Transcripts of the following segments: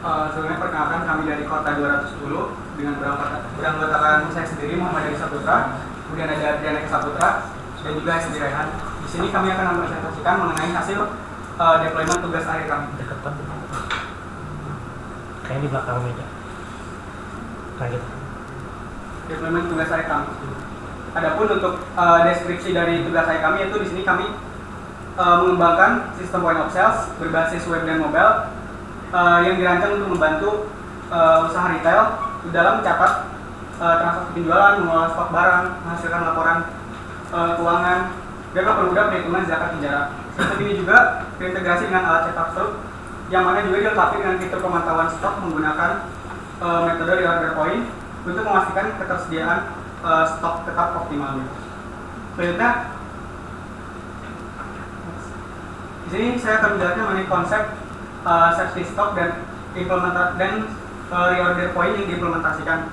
Sebelumnya perkenalkan kami dari Kota 210 dengan beranggotakan saya sendiri Muhammad Adi Saputra, kemudian ada Adriana Saputra dan juga Sedi Rehan. Di sini kami akan mempresentasikan mengenai hasil deployment tugas akhir kami. Deketan. Kayak di belakang meja. Lanjut. Deployment tugas akhir kami. Adapun untuk deskripsi dari tugas akhir kami, yaitu di sini kami mengembangkan sistem point of sales berbasis web dan mobile yang dirancang untuk membantu usaha retail dalam mencatat transaksi penjualan, mengelola stok barang, menghasilkan laporan keuangan, dan mempermudah perhitungan zakat penjara. Sistem ini juga terintegrasi dengan alat cetak stok, yang mana juga dilengkapi dengan fitur pemantauan stok menggunakan metode reorder point untuk memastikan ketersediaan stok tetap optimal. Selanjutnya, di sini saya akan menjelaskan mengenai konsep safety stock dan reorder point yang diimplementasikan.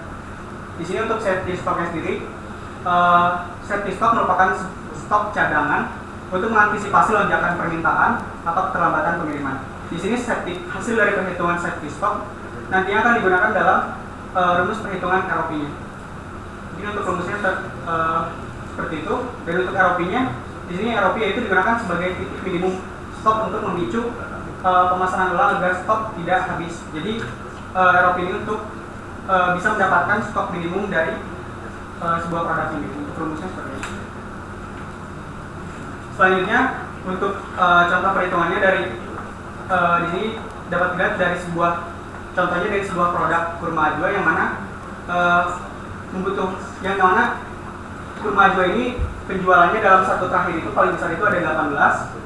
Di sini untuk safety stocknya sendiri, safety stock merupakan stok cadangan untuk mengantisipasi lonjakan permintaan atau keterlambatan pengiriman. Di sini hasil dari perhitungan safety stock nantinya akan digunakan dalam rumus perhitungan ROP-nya. Jadi untuk rumusnya seperti itu, dan untuk ROP-nya, di sini ROP itu digunakan sebagai titik minimum stok untuk memicu pemasaran ulang agar stok tidak habis. Jadi ROP ini untuk bisa mendapatkan stok minimum dari sebuah produk ini. Untuk rumusnya seperti itu. Selanjutnya untuk contoh perhitungannya dari di sini dapat dilihat dari contohnya dari sebuah produk kurma ajwa yang mana yang mana kurma ajwa ini penjualannya dalam satu terakhir itu paling besar itu ada 18.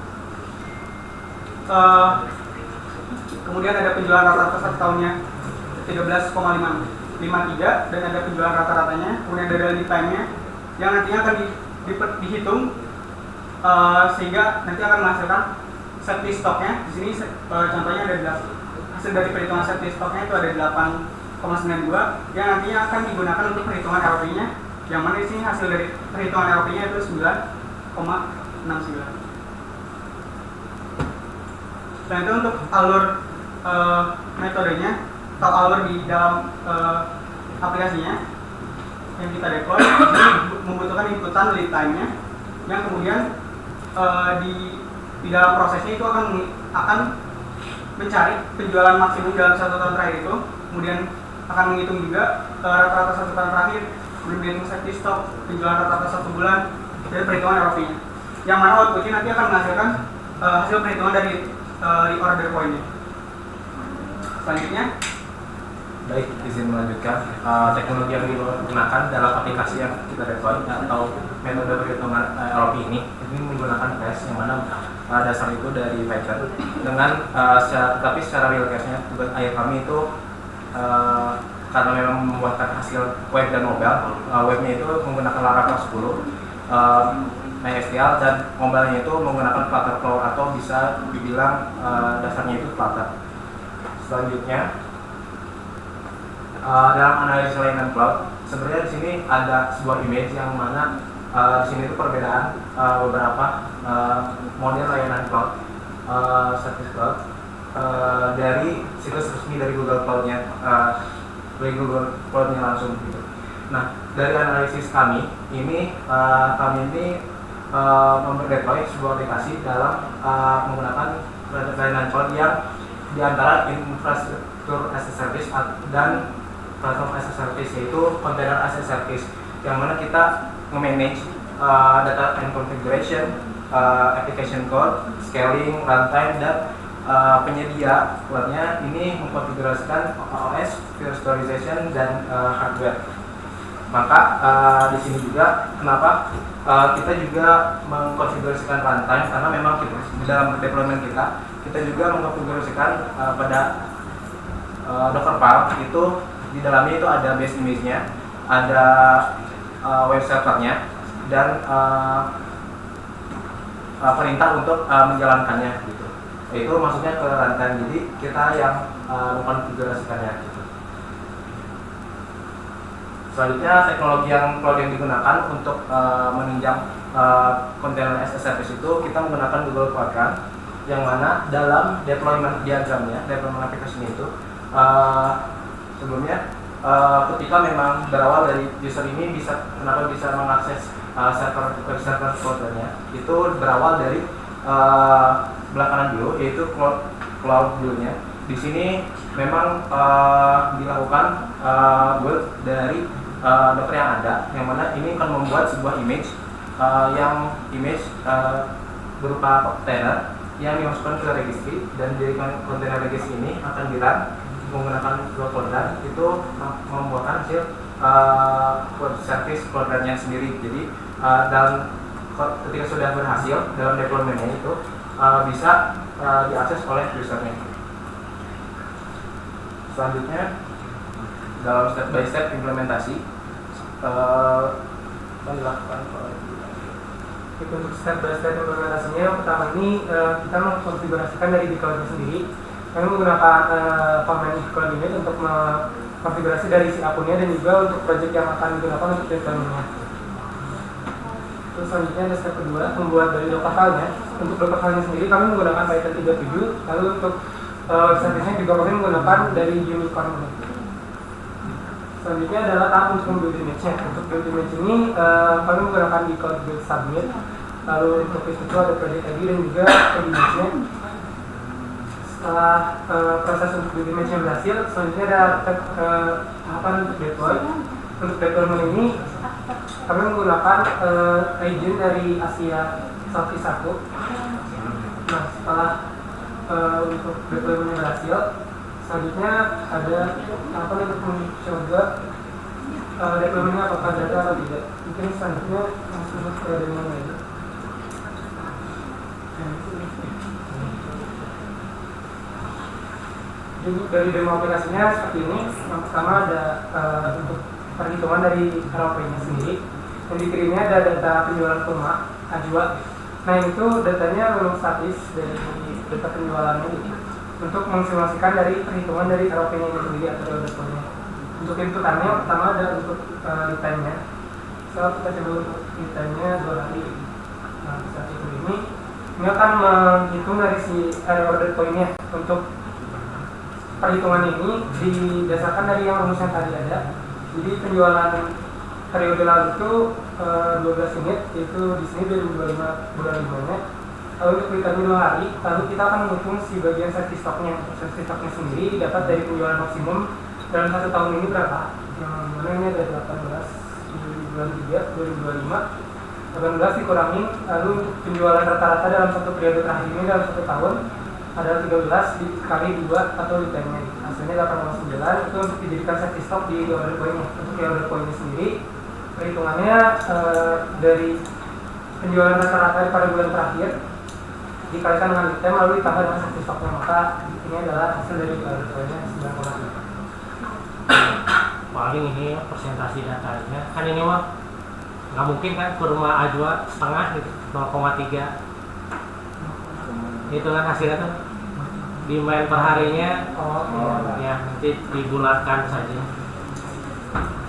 Kemudian ada penjualan rata-rata satu tahunnya 13,53 dan ada penjualan rata-ratanya, kemudian ada lead time-nya yang nantinya akan dihitung sehingga nanti akan menghasilkan safety stock-nya. Di sini contohnya ada hasil dari perhitungan safety stock-nya itu ada 8,92 yang nantinya akan digunakan untuk perhitungan ROP-nya, yang mana di sini hasil dari perhitungan ROP-nya itu 9,69. Dan itu untuk alur metodenya atau alur di dalam aplikasinya yang kita deploy. Ini membutuhkan inputan lead time-nya yang kemudian di dalam prosesnya itu akan mencari penjualan maksimum dalam satu tahun terakhir itu, kemudian akan menghitung juga rata-rata satu tahun terakhir, kemudian menghitung safety stock, penjualan rata-rata satu bulan, dan perhitungan ROP-nya, yang mana outputnya nanti akan menghasilkan hasil perhitungan dari reorder point-nya. Selanjutnya, baik, izin melanjutkan. Teknologi yang digunakan dalam aplikasi yang kita deploy atau metode perhitungan ROP ini menggunakan cache, yang mana dasar itu dari Python dengan tapi secara real cache-nya tugas akhir kami itu karena memang membuatkan hasil web dan mobile. Webnya itu menggunakan Laravel 10, MySQL, dan mobile-nya itu menggunakan Flutter Flow atau bisa dibilang dasarnya itu Flutter. Selanjutnya, dalam analisis layanan cloud, sebenarnya di sini ada sebuah image yang mana di sini itu perbedaan beberapa model layanan cloud, service cloud dari situs resmi dari Google Cloud-nya, dari Google Cloud-nya langsung gitu. Nah, dari analisis kami ini mendeploy sebuah aplikasi dalam menggunakan layanan cloud yang diantara infrastruktur as a service dan platform as a service, yaitu container as a service, yang mana kita nge-manage data and configuration, application code, scaling, runtime, dan penyedia cloud-nya ini mengkonfigurasikan OS, virtualization, dan hardware. Maka di sini juga kenapa kita juga mengkonfigurasikan runtime, karena memang kita, di dalam deployment kita juga mengkonfigurasikan pada Dockerfile itu. Di dalamnya itu ada base image-nya, ada web server-nya, dan perintah untuk menjalankannya gitu. Itu maksudnya ke runtime, jadi kita yang mengkonfigurasikannya gitu. Selanjutnya, teknologi yang cloud yang digunakan untuk menunjang container as a service itu kita menggunakan Google Cloud Run, yang mana dalam deployment diagramnya, deployment aplikasinya itu sebelumnya ketika memang berawal dari user ini kenapa bisa mengakses server cloud-nya, itu berawal dari belakangan dulu, yaitu cloud dulunya. Di sini memang dilakukan build dari Docker yang ada, yang mana ini akan membuat sebuah image berupa container yang dimasukkan ke registry, dan dari kontainer registry ini akan di-run menggunakan dua folder. Itu membuatkan hasil web service foldernya sendiri. Jadi ketika sudah berhasil dalam deploymentnya itu bisa diakses oleh usernya. Selanjutnya dalam step by step implementasi akan dilakukan untuk step by step implementasinya. Yang pertama ini kita mengkonfigurasikan dari cloud sendiri. Kami menggunakan command coordinate untuk mengkonfigurasi dari si akunnya dan juga untuk project yang akan digunakan untuk deploymentnya. Terus selanjutnya ada step kedua, membuat dari Docker file-nya. Untuk Docker file-nya sendiri kami menggunakan Python 37. Lalu untuk service-nya juga kami menggunakan dari Unicorn. Selanjutnya adalah tahap untuk membuild image-nya. Untuk build image ini kami menggunakan di code build submit. Lalu untuk itu ada project ID dan juga image-nya. Setelah proses untuk build image-nya berhasil, selanjutnya ada tahapan untuk deploy. Untuk deployment ini kami menggunakan agent dari Asia Southeast 1. Nah, setelah untuk deployment berhasil, selanjutnya ada apa untuk mencoba deploymentnya apakah data atau tidak. Mungkin selanjutnya langsung ke demo lagi. Jadi dari demo aplikasinya seperti ini. Yang pertama ada untuk perhitungan dari ROP-nya sendiri. Yang dikirimnya ada data penjualan kurma Ajwa. Nah, itu datanya memang statis dari data penjualannya gitu. Untuk mensimulasikan dari perhitungan dari ROP-nya sendiri atau data-nya. Untuk inputannya pertama ada untuk lead time-nya. Setelah kita coba untuk lead time-nya 2 hari. Nah, saat itu ini akan menghitung dari si order point-nya. Untuk perhitungan ini didasarkan dari yang rumus yang tadi ada. Jadi penjualan periode lalu itu 12 unit, itu di sini 2025 bulan 5-nya. Lalu untuk return 2 hari, lalu kita akan menghitung si bagian safety stocknya. Safety stocknya sendiri dapat dari penjualan maksimum dalam 1 tahun ini berapa? Yang mana ini ada 18 di bulan 3 2025. 18 dikurangin, lalu untuk penjualan rata-rata dalam satu periode terakhir ini dalam 1 tahun adalah 13 dikali 2 atau returnnya. Hasilnya 8,9. Itu untuk dijadikan safety stock di order point-nya. Untuk di order point-nya sendiri perhitungannya dari penjualan rata-rata pada bulan terakhir dikalikan dengan lead time lalu ditambah dengan safety stock-nya, maka ini adalah hasil dari order point-nya 9,5. Paling ini presentasi datanya kan ini mah nggak mungkin kan kurma Ajwa setengah gitu 0,3 itu kan hasilnya tuh dimain per harinya. Ya nanti dibulatkan saja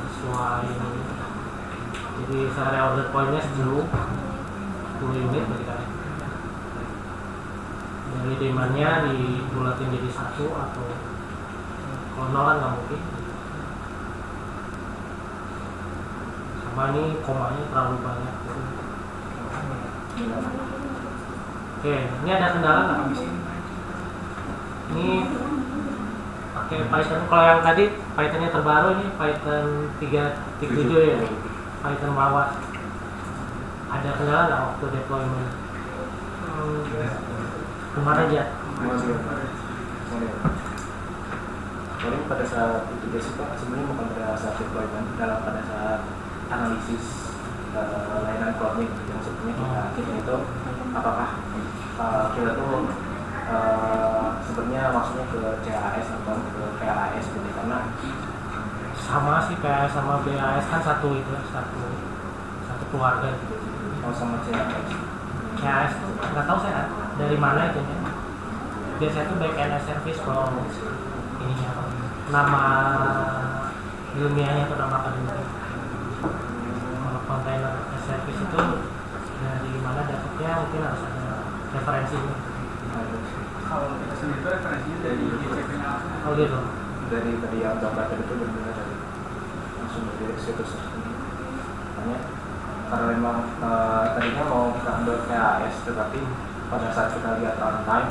sesuai ini. Jadi saya order poinnya 10 unit berarti kan. Dari demandnya dibulatin jadi 1 atau kalau 0 kan nggak mungkin. Sama ini komanya terlalu banyak. Oke, ini ada kendala nggak? Ini pakai Python. Kalau yang tadi Pythonnya terbaru ini Python 3.7 ya, Python lawas. Ada kendala nggak waktu deployment? Kemarin aja. Paling pada saat itu basic Pak, sebenarnya bukan pada saat deployment, dalam pada saat analisis layanan cloud-nya yang sebetulnya kita itu apakah kita tuh sebenarnya maksudnya ke CAS atau ke PAS gitu, karena Sama sih kayak sama BAS kan satu keluarga gitu. mau sama CAS. CAS nggak tahu saya dari mana itu ya. Biasanya tuh backend as service kalau ininya apa, nama ilmiahnya atau nama akademik. Kalau container as service itu dari mana dapatnya mungkin harus ada referensinya. Kalau kita sendiri itu referensinya dari GCP-nya. Oh gitu. dari tadi yang gambar tadi itu benar-benar dari langsung dari situs resmi. Makanya karena memang tadinya mau kita ambil PAS, tetapi pada saat kita lihat runtime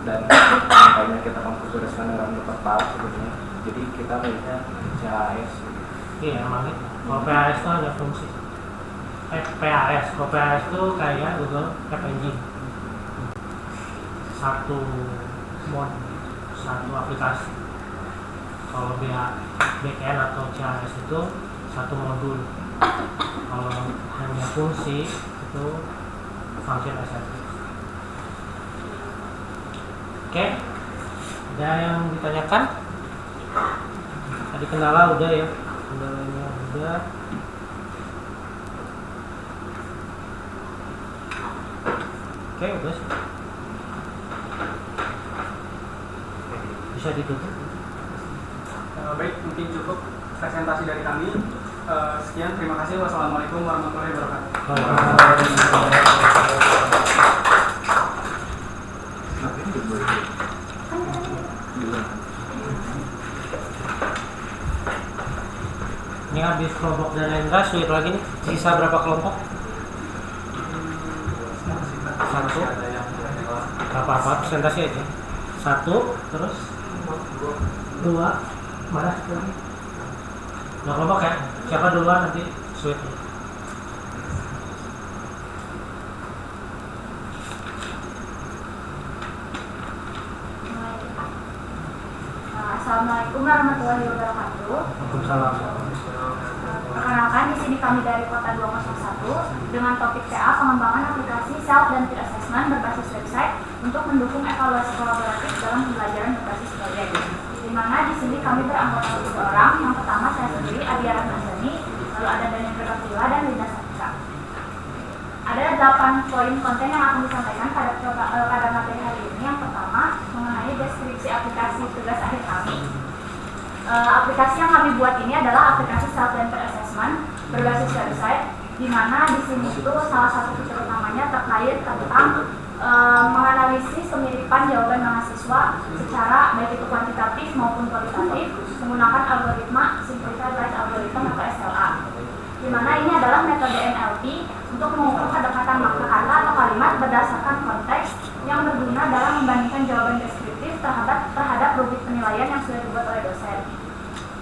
dan kayaknya kita komputeriskan dengan tepat sebenarnya, jadi kita milihnya CAS. Iya emang gitu. Kalau PAS itu hanya fungsi. PAS, kalau PAS itu kayak Google App Engine. Satu mod, satu aplikasi. Kalau backend atau CAS itu satu modul. Kalau hanya fungsi itu function as service. Oke, ada yang ditanyakan? Tadi kendala udah ya, kendalanya udah. Oke, udah sih. Bisa ditutup. Baik, mungkin cukup presentasi dari kami. Sekian, terima kasih. Wassalamualaikum warahmatullahi wabarakatuh. Ini habis kelompok dan Lendra, sulit lagi nih. Sisa berapa kelompok? Satu. Apa-apa, presentasi aja. Satu, terus dua. Mana satu lagi? Dua kelompok ya? Siapa duluan nanti sulit. Assalamualaikum warahmatullahi wabarakatuh. Waalaikumsalam. Perkenalkan, di sini kami dari Kota 201 dengan topik TA pengembangan aplikasi self dan peer assessment berbasis website untuk mendukung evaluasi kolaboratif dalam pembelajaran berbasis proyek. Di mana di sini kami beranggota 3 orang. Yang pertama saya sendiri, Adiara Nazani, lalu ada Daniel Berkatila dan Linda Satika. Ada 8 poin konten yang akan disampaikan pada materi hari ini. Yang pertama mengenai deskripsi aplikasi tugas akhir kami. Aplikasi yang kami buat ini adalah aplikasi self dan peer assessment berbasis website, di mana di sini itu salah satu fitur utamanya terkait tentang menganalisis kemiripan jawaban mahasiswa secara baik itu kuantitatif maupun kualitatif menggunakan algoritma Simplified Light Algorithm atau SLA. Di mana ini adalah metode NLP untuk mengukur kedekatan makna kata atau kalimat berdasarkan konteks yang berguna dalam membandingkan jawaban deskriptif terhadap rubrik penilaian yang sudah dibuat oleh dosen.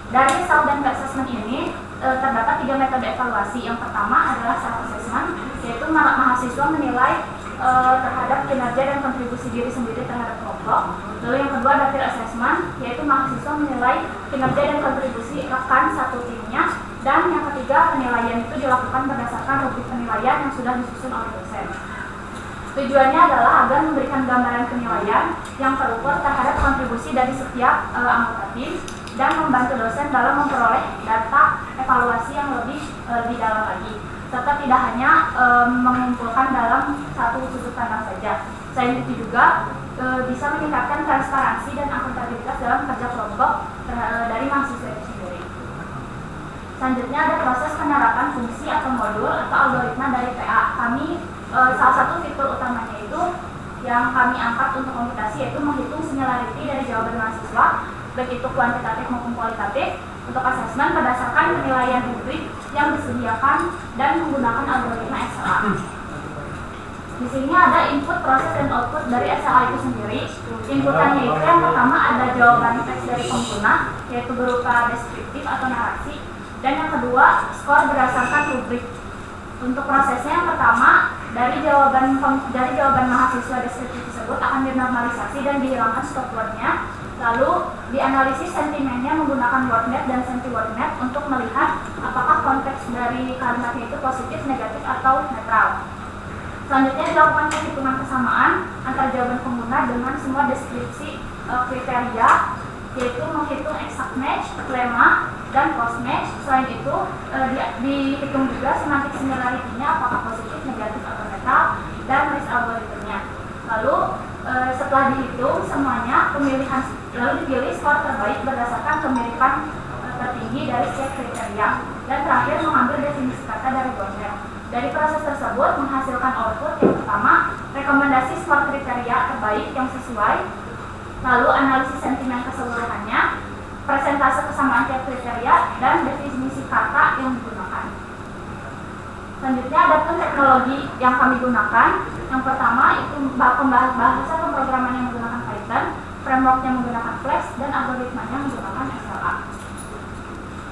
Dari self dan peer assessment ini terdapat 3 metode evaluasi. Yang pertama adalah self assessment, yaitu mahasiswa menilai terhadap kinerja dan kontribusi diri sendiri terhadap kelompok. Lalu yang kedua ada peer assessment, yaitu mahasiswa menilai kinerja dan kontribusi rekan satu timnya. Dan yang ketiga, penilaian itu dilakukan berdasarkan rubrik penilaian yang sudah disusun oleh dosen. Tujuannya adalah agar memberikan gambaran penilaian yang terukur terhadap kontribusi dari setiap anggota tim dan membantu dosen dalam memperoleh data evaluasi yang lebih dalam lagi, serta tidak hanya mengumpulkan dalam satu sudut pandang saja. Selain itu juga bisa meningkatkan transparansi dan akuntabilitas dalam kerja kelompok dari mahasiswa itu sendiri. Selanjutnya ada proses penerapan fungsi atau modul atau algoritma dari PA. Kami salah satu fitur utamanya itu yang kami angkat untuk komunikasi, yaitu menghitung similarity dari jawaban mahasiswa, baik itu kuantitatif maupun kualitatif, untuk asesmen berdasarkan penilaian rubrik yang disediakan dan menggunakan algoritma SLA. Di sini ada input, proses, dan output dari SLA itu sendiri. Inputannya itu yang pertama ada jawaban teks dari pengguna, yaitu berupa deskriptif atau narasi, dan yang kedua skor berdasarkan rubrik. Untuk prosesnya yang pertama dari jawaban mahasiswa deskriptif tersebut akan dinormalisasi dan dihilangkan stop word-nya. Lalu dianalisis sentimennya menggunakan wordnet dan senti-wordnet untuk melihat apakah konteks dari kalimatnya itu positif, negatif, atau netral. Selanjutnya dilakukan perhitungan kesamaan antara jawaban pengguna dengan semua deskripsi kriteria, yaitu menghitung exact match, lemma, dan cross match. Selain itu dihitung juga semantik similarity-nya apakah positif, negatif, atau netral, dan list algoritmnya. Lalu setelah dihitung semuanya, lalu dipilih skor terbaik berdasarkan kemiripan tertinggi dari setiap kriteria, dan terakhir mengambil definisi kata dari wordnet. Dari proses tersebut menghasilkan output yang pertama rekomendasi skor kriteria terbaik yang sesuai, lalu analisis sentimen keseluruhannya, kesamaan tiap kriteria, dan definisi kata yang digunakan. Selanjutnya ada pun teknologi yang kami gunakan. Yang pertama itu bahasa pemrograman yang menggunakan Python, framework yang menggunakan Flash, dan algoritmanya menggunakan SLA.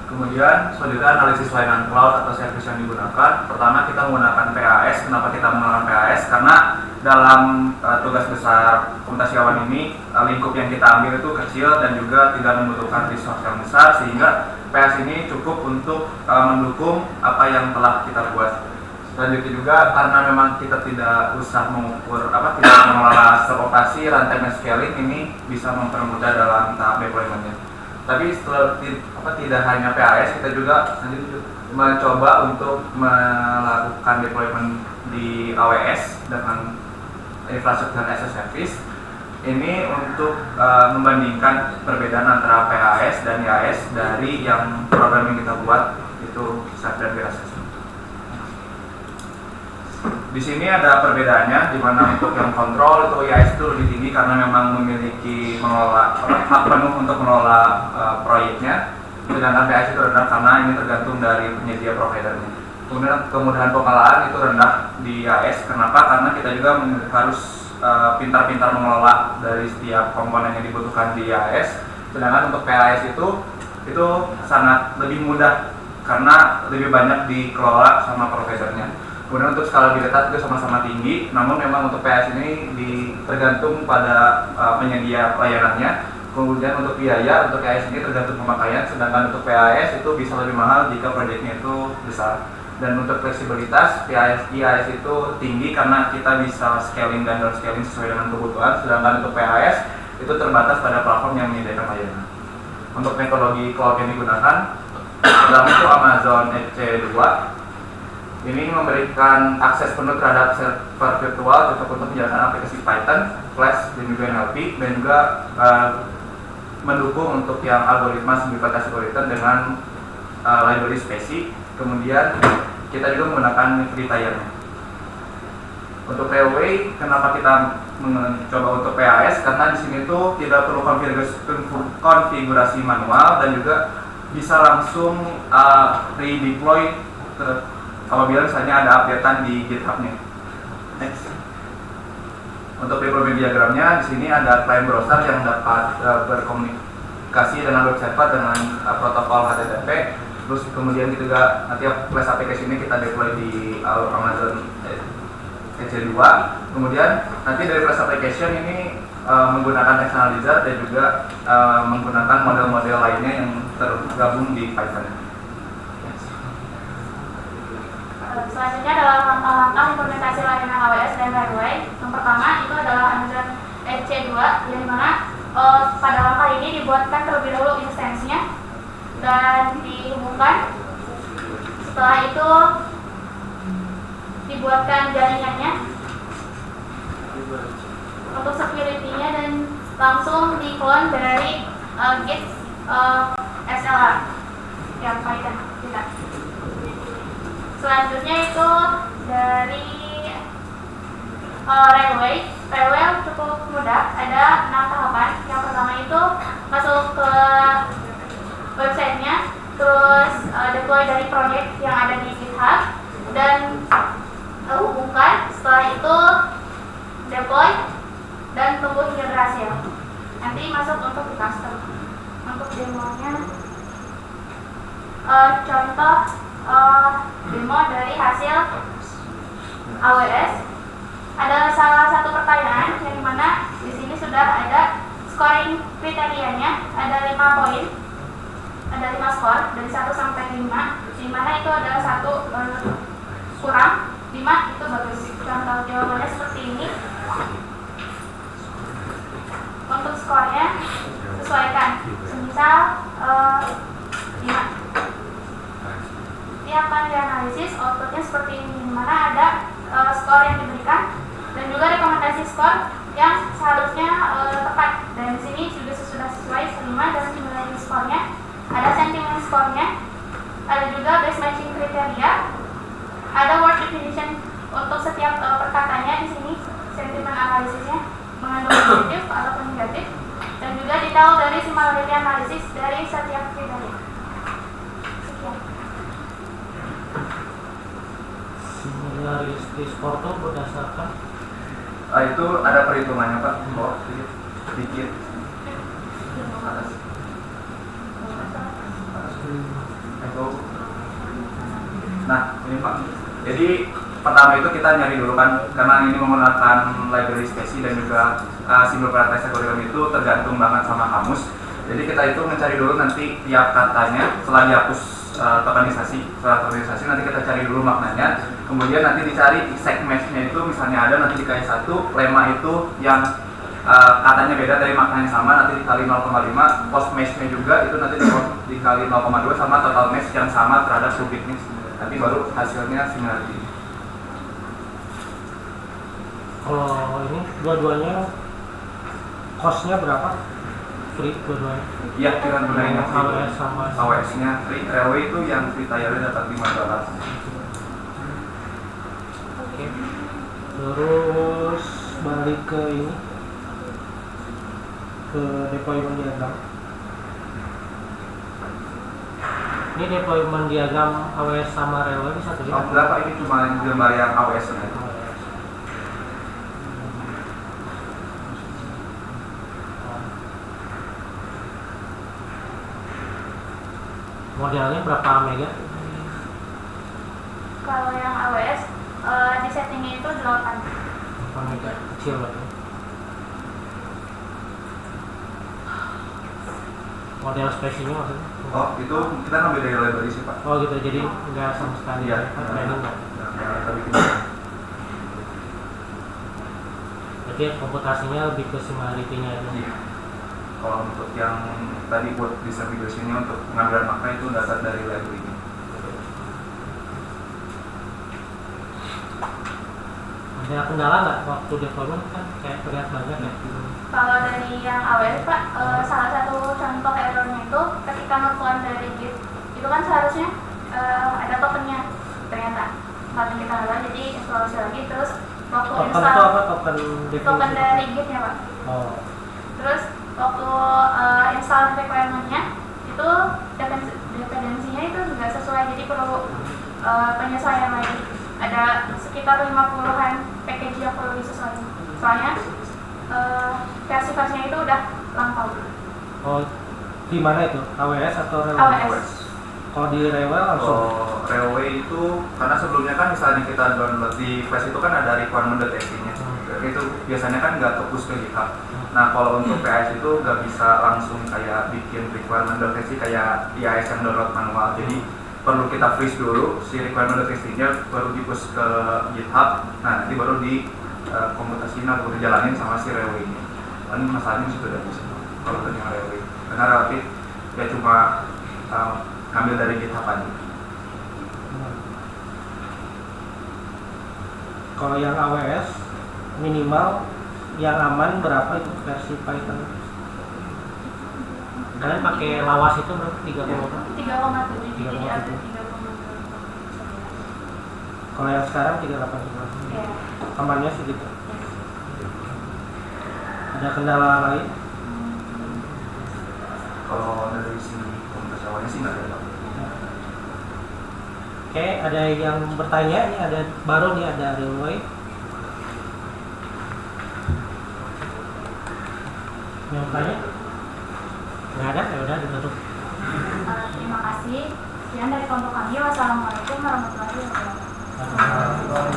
Kemudian selanjutnya analisis layanan cloud atau service yang digunakan. Pertama kita menggunakan PAS. Kenapa kita menggunakan PAS? Karena dalam tugas besar komputasi awan ini lingkup yang kita ambil itu kecil dan juga tidak membutuhkan resource yang besar, sehingga PAS ini cukup untuk mendukung apa yang telah kita buat. Selanjutnya juga karena memang kita tidak usah mengukur tidak mengelola operasi rantai dan scaling, ini bisa mempermudah dalam tahap deployment-nya. Tapi setelah tidak hanya PAS, kita juga mencoba untuk melakukan deployment di AWS dengan infrastruktur as a service. Ini untuk membandingkan perbedaan antara PAS dan IAS dari yang program yang kita buat itu SAP dan BAS. Di sini ada perbedaannya, di mana untuk yang kontrol itu IAS itu lebih tinggi karena memang memiliki hak penuh untuk mengelola proyeknya, sedangkan PAS itu rendah karena ini tergantung dari penyedia providernya. Kemudian kemudahan pengelolaan itu rendah di IAS. Kenapa? Karena kita juga harus pintar-pintar mengelola dari setiap komponen yang dibutuhkan di IAS. Sedangkan untuk PAS itu sangat lebih mudah karena lebih banyak dikelola sama providernya. Kemudian untuk skala lebih ketat itu sama-sama tinggi, namun memang untuk PAS ini tergantung pada penyedia layanannya. Kemudian untuk biaya, untuk PAS ini tergantung pemakaian, sedangkan untuk PAS itu bisa lebih mahal jika proyeknya itu besar. Dan untuk fleksibilitas, IAS itu tinggi karena kita bisa scaling dan downscaling sesuai dengan kebutuhan, sedangkan untuk PAS itu terbatas pada platform yang menyediakan layanan. Untuk metodologi cloud yang digunakan, pertama itu Amazon EC2. Ini memberikan akses penuh terhadap server virtual untuk menjalankan aplikasi Python, Flash, dan juga NLP, dan juga mendukung untuk yang algoritma simplifikasi algoritma dengan library speci. Kemudian kita juga menggunakan free tier-nya. Untuk railway, kenapa kita mencoba untuk PAS? Karena di sini tuh tidak perlu konfigurasi manual dan juga bisa langsung redeploy apabila misalnya ada updatean di GitHub-nya. Next. Untuk deployment diagramnya, di sini ada client browser yang dapat berkomunikasi dengan web server dengan protokol HTTP. Terus kemudian juga nanti Flash application ini kita deploy di Amazon EC2. Kemudian nanti dari Flash application ini menggunakan externalizer dan juga menggunakan model-model lainnya yang tergabung di Python. Selanjutnya adalah langkah-langkah implementasi layanan AWS dan Railway. Yang pertama itu adalah Amazon EC2, yang dimana pada langkah ini dibuatkan terlebih dahulu instansinya dan dihubungkan. Setelah itu dibuatkan jaringannya untuk security-nya dan langsung di-clone dari Git SLA yang Python kita. Selanjutnya itu dari Railway cukup mudah, ada 6 tahapan. Yang pertama itu masuk ke websitenya, terus deploy dari proyek yang ada di GitHub dan hubungkan. Setelah itu deploy dan tunggu hingga berhasil. Nanti masuk untuk di custom. Untuk demonya contoh demo dari hasil AWS. Ada salah satu pertanyaan yang dimana di sini sudah ada scoring kriterianya, ada 5 poin, ada 5 skor dari 1 sampai 5, di mana itu ada 1 kurang, 5 itu bagus. Contoh jawabannya seperti ini. Untuk skornya sesuaikan, semisal 5. Ini akan dianalisis, outputnya seperti ini, dimana ada skor yang diberikan dan juga rekomendasi skor yang seharusnya tepat. Dan di sini juga sudah sesuai 5 dan nilai skornya. Ada sentiment skornya, ada juga base matching kriteria, ada word definition untuk setiap perkataannya. Di sini sentiment analisisnya mengandung positif ataupun negatif, dan juga detail dari similarity analisis dari setiap kriteria. Service Portal berdasarkan Itu ada perhitungannya Pak, sedikit atas. Nah ini Pak, jadi pertama itu kita nyari dulu kan, karena ini menggunakan library spesi dan juga simbol karakteristik kurikulum itu tergantung banget sama kamus. Jadi kita itu mencari dulu nanti tiap katanya setelah dihapus setelah tokenisasi nanti kita cari dulu maknanya, kemudian nanti dicari exact match-nya itu, misalnya ada nanti dikali 1, lemma itu yang katanya beda dari maknanya sama nanti dikali 0,5, post match-nya juga itu nanti dikali 0,2 sama total match yang sama terhadap subjeknya, nanti baru hasilnya similarity. kalau ini dua-duanya costnya berapa? Free dua-duanya? Iya, kita gunain yang AWS sama AWS-nya free, railway itu yang free tire-nya dapat $5. Oke. Terus balik ke ini, ke deployment diagram. Ini deployment diagram AWS sama railway bisa tuh? Oh, enggak Pak, ini cuma gambar yang AWS-nya itu. Modelnya berapa mega? Kalau yang AWS di settingnya itu 8. Berapa mega? Kecil berarti. Model spesinya maksudnya? Oh, itu kita ngambil dari library sih Pak. Oh gitu, jadi nggak sama sekali Iya, training nggak? tapi Berarti komputasinya lebih ke similarity-nya aja. iya. Kalau untuk yang tadi buat distribusinya untuk pengambilan makna itu dasar dari library-nya. Ada kendala nggak waktu deployment kan kayak terlihat banyak ya? Kalau dari yang AWS Pak, salah satu contoh errornya itu ketika nge-clone dari Git itu kan seharusnya ada tokennya, ternyata kali kita nggak, jadi instalasi lagi, terus waktu Token itu install apa? Token token dari Gitnya Pak, Oh, terus waktu install requirement-nya itu dependensinya itu juga sesuai, jadi perlu penyesuaian lagi, ada sekitar 50-an package yang perlu disesuaikan, soalnya versi-versinya itu udah lampau. oh di mana itu? AWS atau Railway? AWS. Kalau di Railway langsung? Oh, railway itu karena sebelumnya kan misalnya kita download di Flash itu kan ada requirement.txt-nya. Itu biasanya kan nggak ke-push ke GitHub. Nah kalau untuk PAS itu nggak bisa langsung kayak bikin requirement.txt kayak IIS yang download manual. Jadi perlu kita freeze dulu si requirement.txt-nya, baru di-push ke GitHub. Nah nanti baru di komputasinya baru dijalanin sama si railway-nya. Kan masalahnya sudah ada bisa kalau tadi yang railway. Karena relatif ya cuma ambil dari GitHub aja. Kalau yang AWS minimal yang aman berapa itu versi Python? Kalian pakai lawas itu berapa? 3,4? 3,7, jadi 3,7. ada 3,7. Kalau yang sekarang 3,8 Ya. amannya segitu. Ada kendala lain? Kalau dari sini komunitas awalnya sih nggak ada. Oke, ada yang bertanya nih, ada baru nih, ada Railway. Yang bertanya? Nggak ada, ya udah ditutup. Terima kasih. Sekian dari kelompok kami. Wassalamualaikum warahmatullahi wabarakatuh.